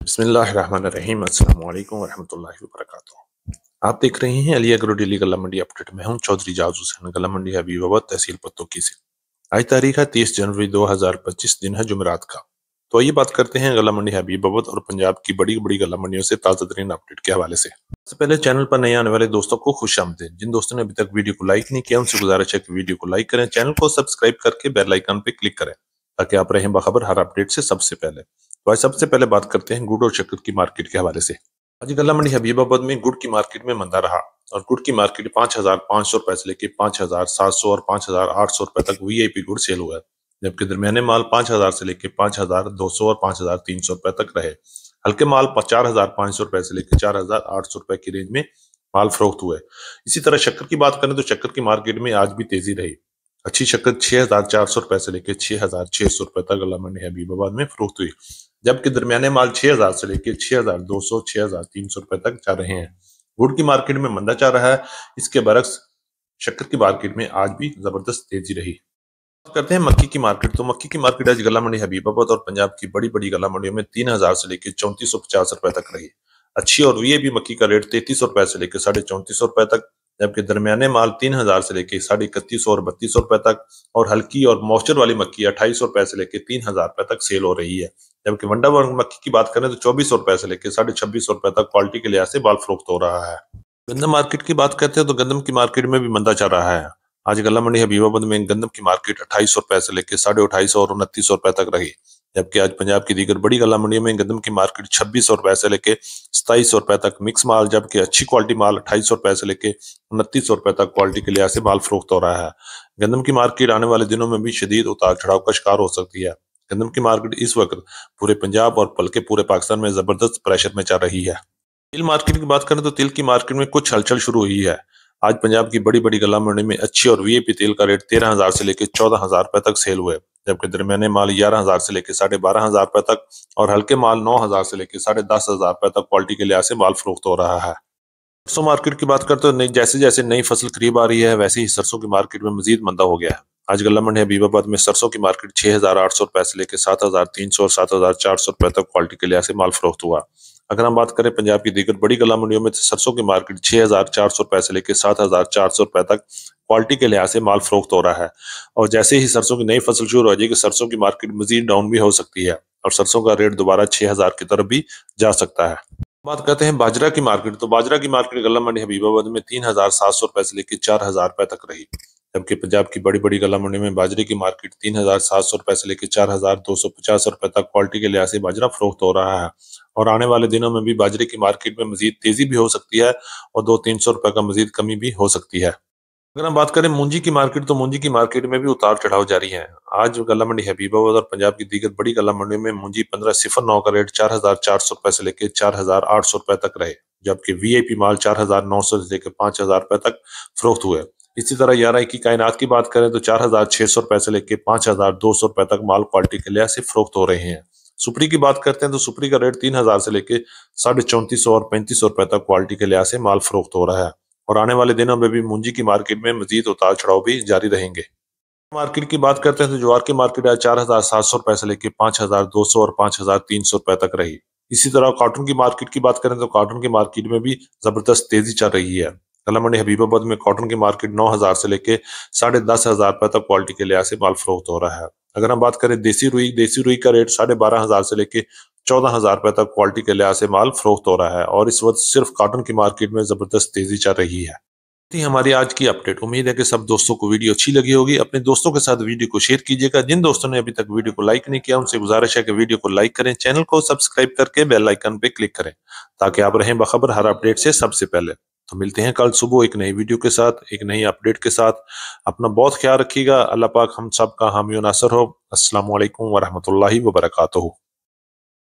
बिस्मिल्लाहिर्रहमानिर्रहीम। अस्सलाम वालेकुम वरहमतुल्लाहि वबरकातुहू। आप देख रहे हैं अली एग्रो डेली गल्ला मंडी अपडेट में हूं चौधरी जाज हुसैन। गल्ला मंडी हबीबाबाद तहसील पत्तोकी से। आज तारीख है 30 जनवरी 2025, दिन है जुमेरात का। तो आइए बात करते हैं गल्ला मंडी हबीबाबाद और पंजाब की बड़ी बड़ी गल्ला मंडियों से ताज़ा तरीन अपडेट के हवाले से। सबसे पहले चैनल पर नए आने वाले दोस्तों को खुशामदीद। जिन दोस्तों ने अभी तक वीडियो को लाइक नहीं किया उनसे गुजारिश है कि वीडियो को लाइक करें, चैनल को सब्सक्राइब करके बेल आइकन पे क्लिक करें ताकि आप रहें बाखबर हर अपडेट से सबसे पहले। तो आज सबसे पहले बात करते हैं गुड़ और शक्कर की मार्केट के हवाले से। आज गल्ला मंडी हबीबाबाद में गुड़ की मार्केट में मंदा रहा और गुड़ की मार्केट 5,500 रुपए से लेकर 5,700 और 5,800 रुपए तक वीआईपी गुड़ सेल हुआ है, जबकि दरमियाने माल 5,000 से लेकर 5,200 और 5,300 रुपए तक रहे। हल्के माल 4,500 रुपए से लेकर 4,800 रुपए की रेंज में माल फरोख्त हुए। इसी तरह शक्कर की बात करें तो शक्कर की मार्केट में आज भी तेजी रही। अच्छी शक्कर 6,400 रुपए से लेकर 6,600 रुपए तक गल्ला मंडी हबीबाबाद में फरोख्त हुई, जबकि दरमियाने माल 6,000 से लेकर 6,200 6,300 रुपए तक जा रहे हैं। गुड़ की मार्केट में मंदा चल रहा है। इसके बरक्स शक्कर की मार्केट में आज भी जबरदस्त तेजी रही। बात करते हैं मक्की की मार्केट। तो मक्की की मार्केट आज गल्ला मंडी हबीबाबाद और पंजाब की बड़ी बड़ी गल्ला मंडियों में 3,000 से लेकर 3,450 रुपए तक रही। अच्छी और वीआईपी मक्की का रेट 3,300 रुपए से लेकर 3,450 रुपए तक, जबकि दरमियाने माल 3,000 से लेकर 3,350 और 3,200 रुपए तक, और हल्की और मॉइस्चर वाली मक्की 2,250 रुपए से लेकर 3,000 रुपए तक सेल हो रही है। जबकि वंडा वर्ग मक्की की बात करें तो 2,400 रुपए से लेकर 2,2600 रुपए तक क्वालिटी के लिहाज से माल फरोख्त हो रहा है। गंदम मार्केट की बात करते हैं तो गंदम की मार्केट में भी मंदा चल रहा है। आज गल्ला मंडी हबीबाबाद में गंदम की मार्केट 2,800 रुपए से लेकर 2,250 और 2,900 रुपए तक रही, जबकि आज पंजाब की दीगर बड़ी गल्ला मंडियों में गंदम की मार्केट 2,600 रुपए से लेकर 2,700 रुपए तक मिक्स माल, जबकि अच्छी क्वालिटी माल 2,800 रुपए से लेकर 2,900 रुपए तक क्वालिटी के लिहाज से माल फरोख्त हो रहा है। गंदम की मार्केट आने वाले दिनों में भी शदीद उतार चढ़ाव का शिकार हो सकती है। गंदम की मार्केट इस वक्त पूरे पंजाब और बल्कि पूरे पाकिस्तान में जबरदस्त प्रेशर में चल रही है। तिल मार्केट की बात करें तो तिल की मार्केट में कुछ हलचल शुरू हुई है। आज पंजाब की बड़ी बड़ी गल्ला मंडी में अच्छी और वीआईपी तेल का रेट 13,000 से लेकर 14,000 रुपए तक सेल हुए, जबकि दरमियाने माल 11,000 से लेकर 12,500 रुपए तक और हल्के माल 9,000 से लेकर 10,500 रुपए तक क्वालिटी के लिहाज से माल फरोख्त हो रहा है। सरसों मार्केट की बात करते तो जैसे जैसे नई फसल करीब आ रही है वैसे ही सरसों की मार्केट में मजीद मंदा हो गया है। आज गल्ला मंडी हबीबाबाद में सरसों की मार्केट 6,800 रुपए से लेकर 7,300 और 7,400 रुपए तक क्वालिटी के लिहाज से माल फरोख्त हुआ। अगर हम बात करें पंजाब की दीगर बड़ी गल्ला मंडियों में तो सरसों की मार्केट 6,400 रुपए से लेकर 7,400 रुपए तक क्वालिटी के लिहाज से माल फरोख्त हो रहा है। और जैसे ही सरसों की नई फसल शुरू हो जाएगी सरसों की मार्केट मजीद डाउन भी हो सकती है और सरसों का रेट दोबारा 6,000 की तरफ भी जा सकता है। बात करते हैं बाजरा की मार्केट। तो बाजरा की मार्केट गल्ला मंडी हबीबाबाद में 3,700 रुपए से लेकर 4,000 रुपए तक रही, जबकि पंजाब की बड़ी बड़ी गल्ला मंडी में बाजरे की मार्केट 3,700 रुपए से लेकर 4,250 रुपए तक क्वालिटी के लिहाज से बाजरा फरोख्त हो रहा है। और आने वाले दिनों में भी बाजरे की मार्केट में मजीद तेजी भी हो सकती है और 200-300 रुपए का मजीद कमी भी हो सकती है। अगर हम बात करें मूंजी की मार्केट तो मूंजी की मार्केट में भी उतार चढ़ाव जारी है। आज गल्ला मंडी हबीबाबाद और पंजाब की दीगर बड़ी गल्ला मंडी में मूंजी 1509 का रेट 4,400 रुपए से लेकर 4,800 रुपए तक रहे, जबकि वीआईपी माल 4,900 से लेकर 5,000 रुपए तक फरोख्त हुए। इसी तरह 11 की कायनात की बात करें तो 4,600 रुपए से लेकर 5,200 रुपए तक माल क्वालिटी के लिहाज से फरोख्त हो रहे हैं। सुपरी की बात करते हैं तो सुपरी का रेट 3,000 से लेकर 3,450 और 3,500 रुपए तक क्वालिटी के लिहाज से माल फरोख्त हो रहा है। और आने वाले दिनों में भी मूंजी की मार्केट में मजीद उतार चढ़ाव भी जारी रहेंगे। मार्केट की बात करते हैं तो ज्वार की मार्केट आज 4,700 रुपए से लेकर 5,200 और 5,300 रुपए तक रही। इसी तरह कॉटन की मार्केट की बात करें तो कॉटन की मार्केट में भी जबरदस्त तेजी चल रही है। गल्ला मंडी हबीबाबाद में कॉटन की मार्केट 9,000 से लेकर 10,500 रुपए तक क्वालिटी के लिहाज से माल फरोख्त हो रहा है। अगर हम बात करें देसी रुई का रेट 12,500 से लेकर 14,000 रुपए तक क्वालिटी के लिहाज से माल फरोख्त हो रहा है और इस वक्त सिर्फ कॉटन की मार्केट में जबरदस्त तेजी चल रही है। थी हमारी आज की अपडेट। उम्मीद है कि सब दोस्तों को वीडियो अच्छी लगी होगी। अपने दोस्तों के साथ वीडियो को शेयर कीजिएगा। जिन दोस्तों ने अभी तक वीडियो को लाइक नहीं किया उनसे गुजारिश है कि वीडियो को लाइक करें, चैनल को सब्सक्राइब करके बेल आइकन पे क्लिक करें ताकि आप रहें बाखबर हर अपडेट से सबसे पहले। तो मिलते हैं कल सुबह एक नई वीडियो के साथ, एक नई अपडेट के साथ। अपना बहुत ख्याल रखिएगा। अल्लाह पाक हम सब का हामी और नासर हो। अस्सलाम वालेकुम वरहमतुल्लाहि वबरकातुहू।